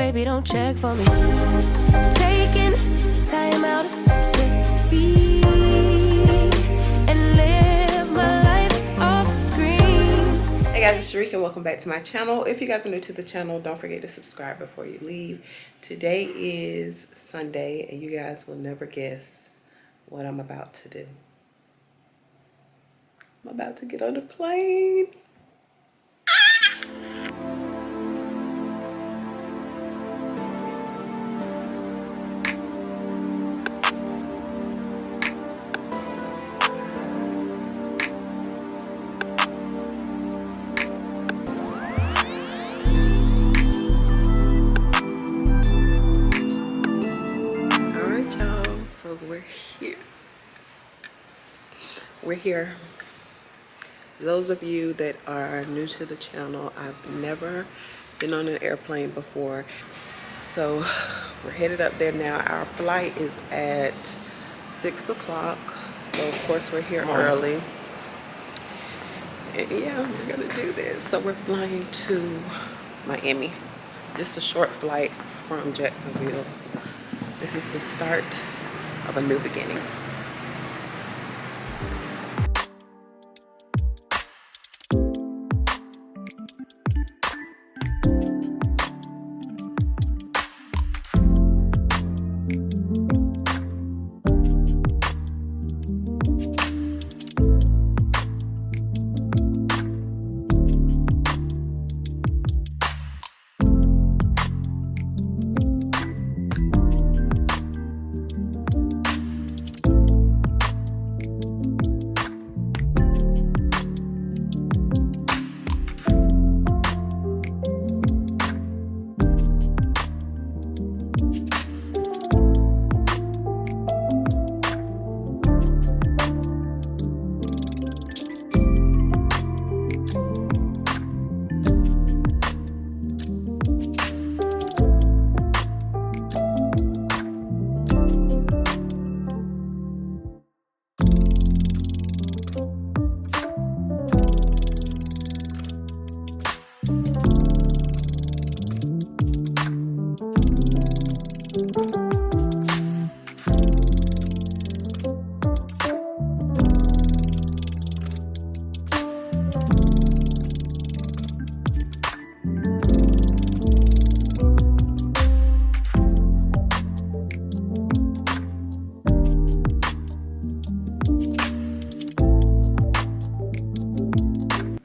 baby, don't check for me. Taking time out to be and live my life off screen. Hey guys, it's Sharika and welcome back to my channel. If you guys are new to the channel, don't forget to subscribe before you leave. Today is Sunday and you guys will never guess what I'm about to do. I'm about to get on a plane. Alright y'all, so we're here. We're here. Those of you that are new to the channel, I've never been on an airplane before. So we're headed up there now. Our flight is at 6 o'clock. So of course we're here early. And yeah, we're gonna do this. So we're flying to Miami. Just a short flight from Jacksonville. This is the start of a new beginning.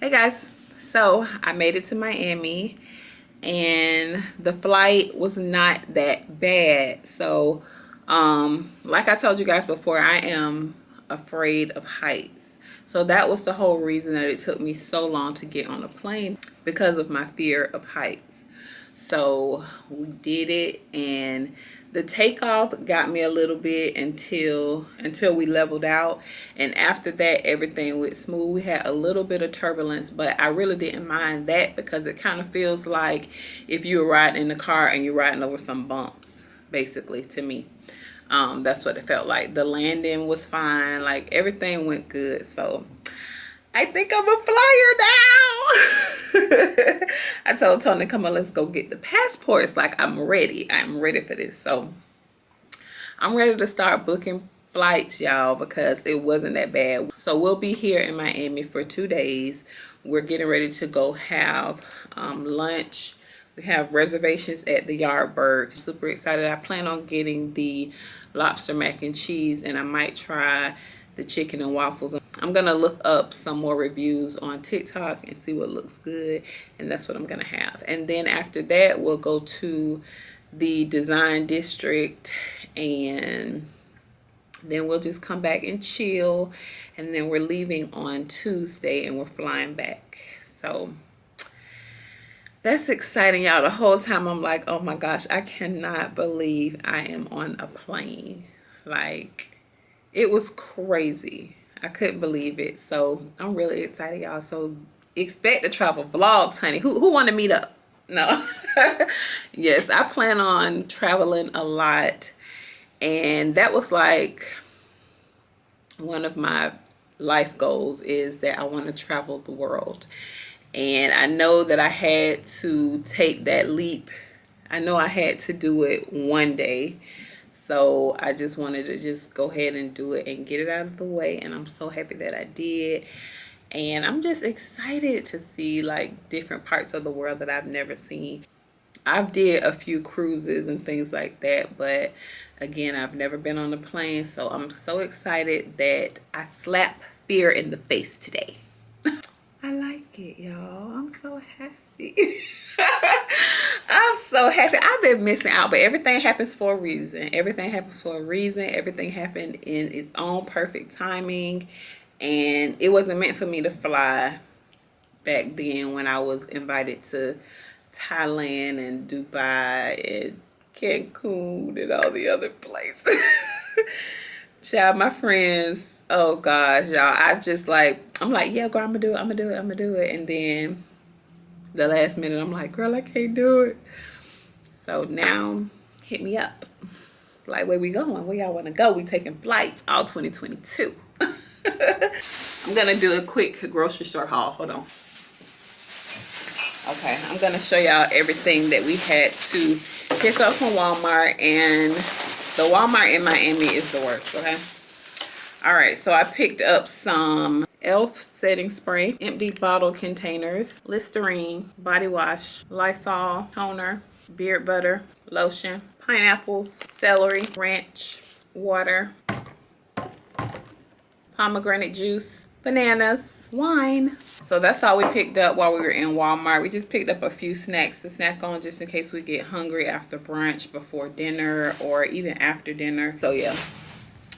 Hey guys, so I made it to Miami and the flight was not that bad. So like I told you guys before, I am afraid of heights. So that was the whole reason that it took me so long to get on a plane, because of my fear of heights. So we did it, and the takeoff got me a little bit until we leveled out, and after that everything went smooth. We had a little bit of turbulence, but I really didn't mind that because it kind of feels like if you were riding in the car and you're riding over some bumps, basically, to me. That's what it felt like. The landing was fine, like everything went good. So I think I'm a flyer now. I told Tony, come on, let's go get the passports. Like, I'm ready. I'm ready for this. So I'm ready to start booking flights, y'all, because it wasn't that bad. So we'll be here in Miami for 2 days. We're getting ready to go have lunch. We have reservations at the Yardberg. Super excited. I plan on getting the lobster mac and cheese, and I might try the chicken and waffles. I'm gonna look up some more reviews on TikTok and see what looks good, and that's what I'm gonna have. And then after that, we'll go to the design district, and then we'll just come back and chill. And then we're leaving on Tuesday and we're flying back. So that's exciting, y'all. The whole time I'm like, oh my gosh, I cannot believe I am on a plane. Like, it was crazy. I couldn't believe it. So I'm really excited, y'all. So expect the travel vlogs, honey. Who want to meet up? No. Yes, I plan on traveling a lot. And that was like one of my life goals, is that I want to travel the world. And I know that I had to take that leap I know I had to do it one day. So I just wanted to just go ahead and do it and get it out of the way. And I'm so happy that I did. And I'm just excited to see like different parts of the world that I've never seen. I've did a few cruises and things like that, but again, I've never been on a plane. So I'm so excited that I slap fear in the face today. I like it, y'all. I'm so happy. I'm so happy. I've been missing out, but everything happens for a reason. Everything happens for a reason. Everything happened in its own perfect timing. And it wasn't meant for me to fly back then when I was invited to Thailand and Dubai and Cancun and all the other places. Child, my friends, oh gosh, y'all, I'm like, yeah, girl, I'm gonna do it. And then the last minute, I'm like, girl, I can't do it. So now, hit me up. Like, where we going? Where y'all wanna go? We taking flights all 2022. I'm gonna do a quick grocery store haul. Hold on. Okay, I'm gonna show y'all everything that we had to pick up from Walmart, and the Walmart in Miami is the worst, okay? All right, so I picked up some e.l.f. setting spray, empty bottle containers, Listerine, body wash, Lysol, toner, beard butter, lotion, pineapples, celery, ranch, water, pomegranate juice, bananas, wine. So that's all we picked up while we were in Walmart. We just picked up a few snacks to snack on just in case we get hungry after brunch, before dinner, or even after dinner. So yeah.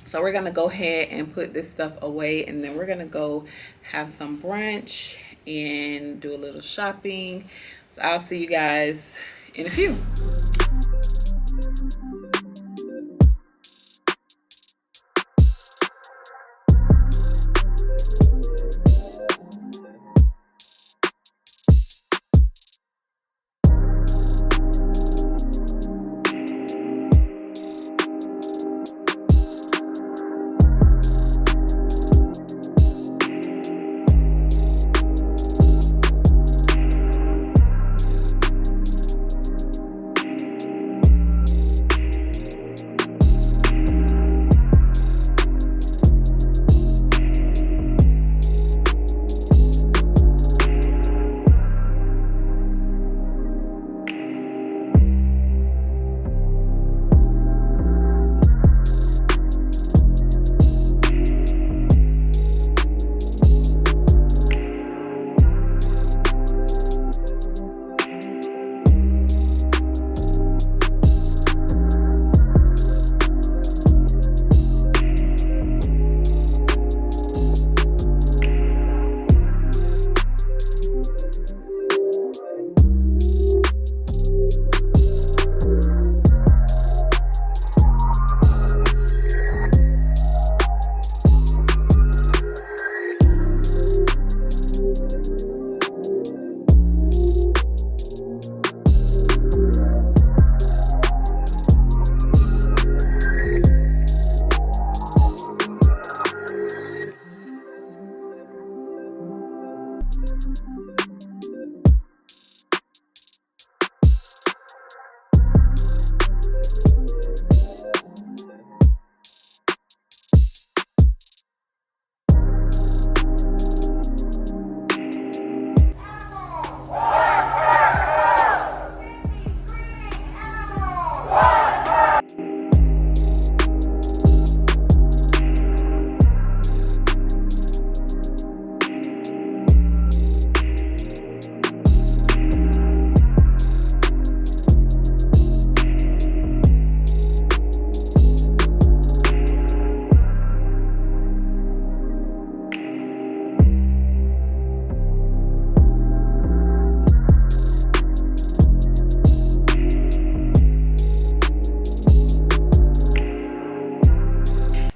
So we're gonna go ahead and put this stuff away, and then we're gonna go have some brunch and do a little shopping. So I'll see you guys in a few.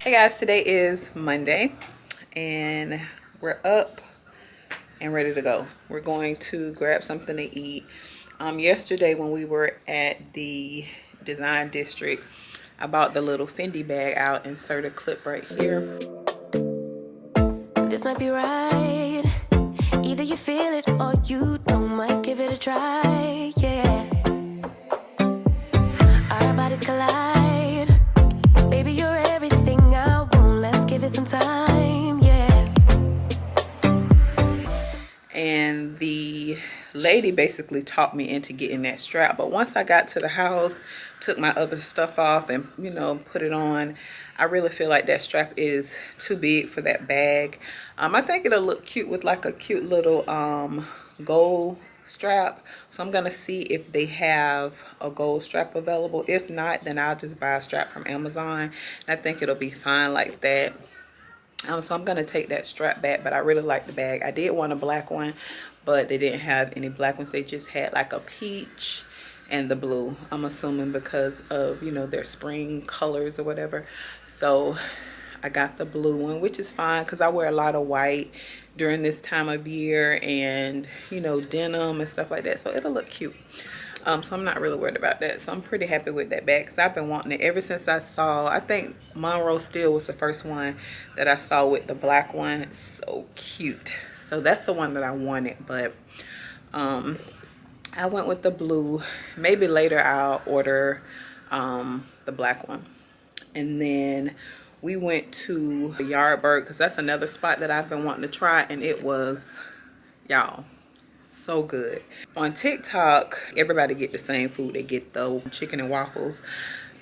Hey guys, today is Monday and we're up and ready to go. We're going to grab something to eat. Yesterday when we were at the design district, I bought the little Fendi bag out. Insert a clip right here. This might be right. Either you feel it or you don't. Might give it a try, yeah. bodies collide. Baby, you're everything I want. Let's give it some time, yeah. And the lady basically talked me into getting that strap, but once I got to the house, took my other stuff off and, you know, put it on, I really feel like that strap is too big for that bag. I think it'll look cute with like a cute little gold strap, so I'm gonna see if they have a gold strap available. If not, then I'll just buy a strap from Amazon, and I think it'll be fine like that. So I'm gonna take that strap back, but I really like the bag. I did want a black one, but they didn't have any black ones. They just had like a peach and the blue. I'm assuming because of, you know, their spring colors or whatever. So I got the blue one, which is fine because I wear a lot of white during this time of year, and, you know, denim and stuff like that, so it'll look cute. So I'm not really worried about that. So I'm pretty happy with that bag because I've been wanting it ever since I saw, I think Monroe Steel was the first one that I saw with the black one. It's so cute. So that's the one that I wanted, but I went with the blue. Maybe later I'll order the black one. And then we went to Yardbird because that's another spot that I've been wanting to try, and it was, y'all, so good. On TikTok, everybody get the same food. They get the chicken and waffles.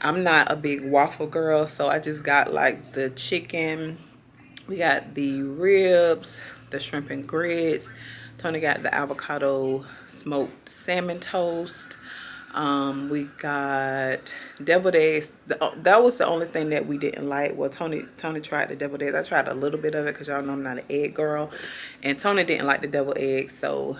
I'm not a big waffle girl, so I just got like the chicken. We got the ribs, the shrimp and grits. Tony got the avocado smoked salmon toast. We got deviled eggs. That was the only thing that we didn't like. Well, Tony tried the deviled eggs. I tried a little bit of it because y'all know I'm not an egg girl, and Tony didn't like the deviled eggs, so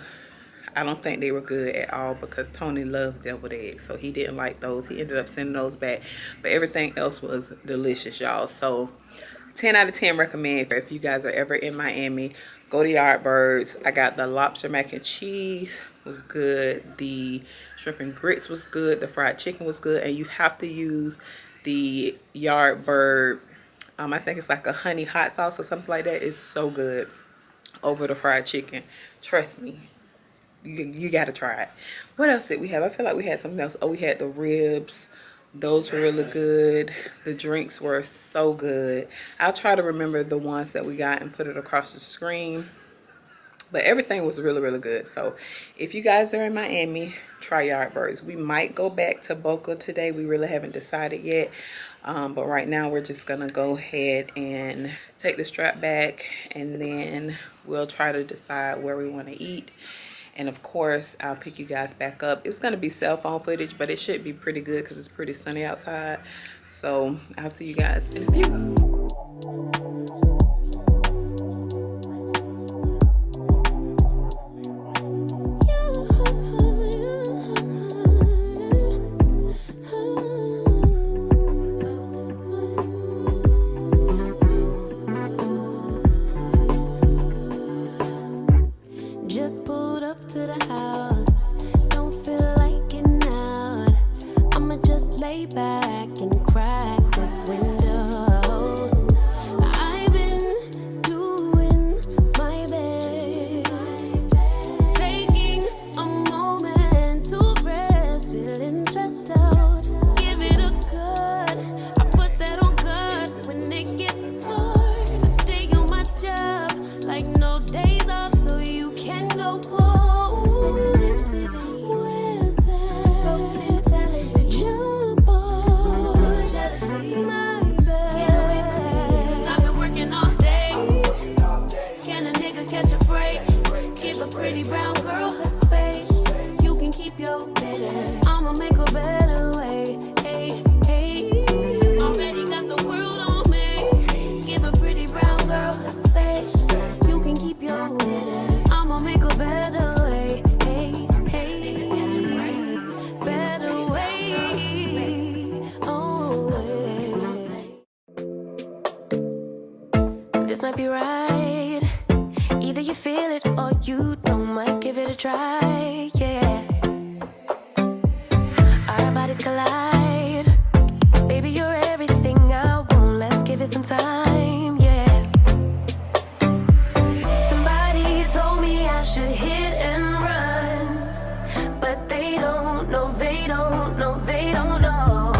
I don't think they were good at all because Tony loves deviled eggs, so he didn't like those. He ended up sending those back, but everything else was delicious, y'all. So 10 out of 10 recommend. If you guys are ever in Miami, go to Yardbirds. I got the lobster mac and cheese was good, the shrimp and grits was good, the fried chicken was good, and you have to use the Yardbird, I think it's like a honey hot sauce or something like that. It's so good over the fried chicken. Trust me, you got to try it. What else did we have? I feel like we had something else. Oh, we had the ribs. Those were really good. The drinks were so good. I'll try to remember the ones that we got and put it across the screen. But everything was really, really good. So if you guys are in Miami, try Yardbirds. We might go back to Boca today. We really haven't decided yet. But right now we're just going to go ahead and take the strap back, and then we'll try to decide where we want to eat. And of course, I'll pick you guys back up. It's going to be cell phone footage, but it should be pretty good because it's pretty sunny outside. So I'll see you guys in a few. Just pulled up to the house, don't feel like getting out. I'ma just lay back and crack this window. I've been doing my best, taking a moment to rest, feeling stressed out. Give it a good, I put that on God when it gets hard. I stay on my job like no days off, so you can go home with that jump on jealousy, my bad. Get away from me, 'cause I've been working all day. Can a nigga catch a break? Give a pretty brown girl her space. You can keep your bitter, I'ma make a better way. Hey, hey, already got the world on me. Give a pretty brown girl her space. You can keep your bitter, I'ma make a better way. Hey, hey, better way. Oh, this might be right. Either you feel it or you don't. Might give it a try, yeah. Our bodies collide. Baby, you're everything I want. Let's give it some time, yeah. Somebody told me I should hit and run, but they don't know, they don't know, they don't know.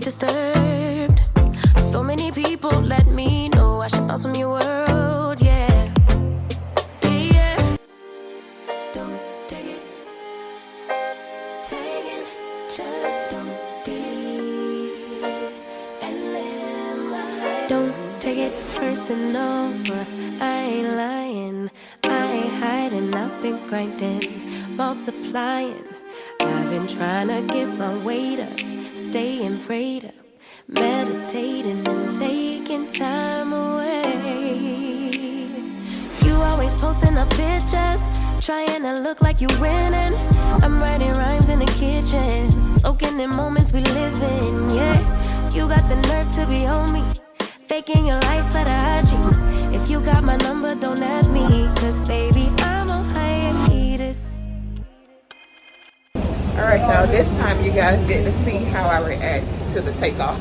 disturbed. So many people let me know I should bounce from your world, yeah. Yeah. Don't take it. Take it. Just don't be and live my life. Don't take it personal. I ain't lying. I ain't hiding. I've been grinding, multiplying. I've been trying to get my weight up, staying prayed up, meditating and taking time away. You always posting up pictures, trying to look like you winning. I'm writing rhymes in the kitchen, soaking in moments we live in, yeah. You got the nerve to be on me, faking your life for the IG. If you got my number, don't add me, cause baby, I'm on hiatus. Alright, y'all, this time you guys get to see how I react to the takeoff.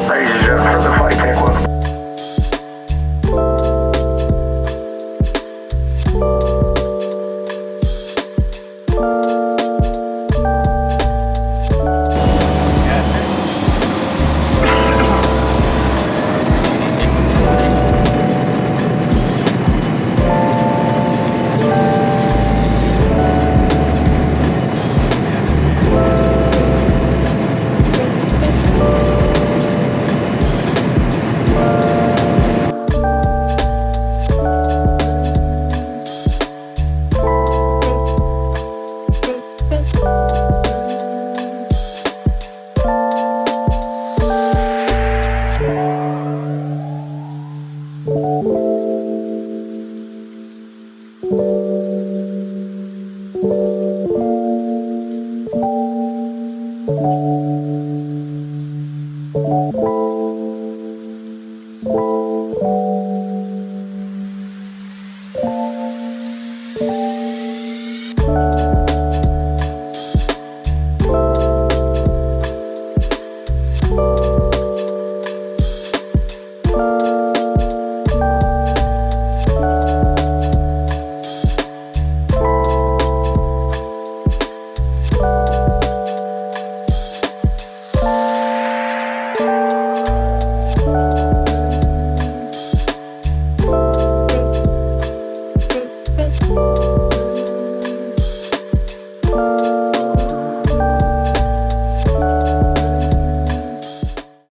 Ladies and gentlemen, from the flight deck, welcome.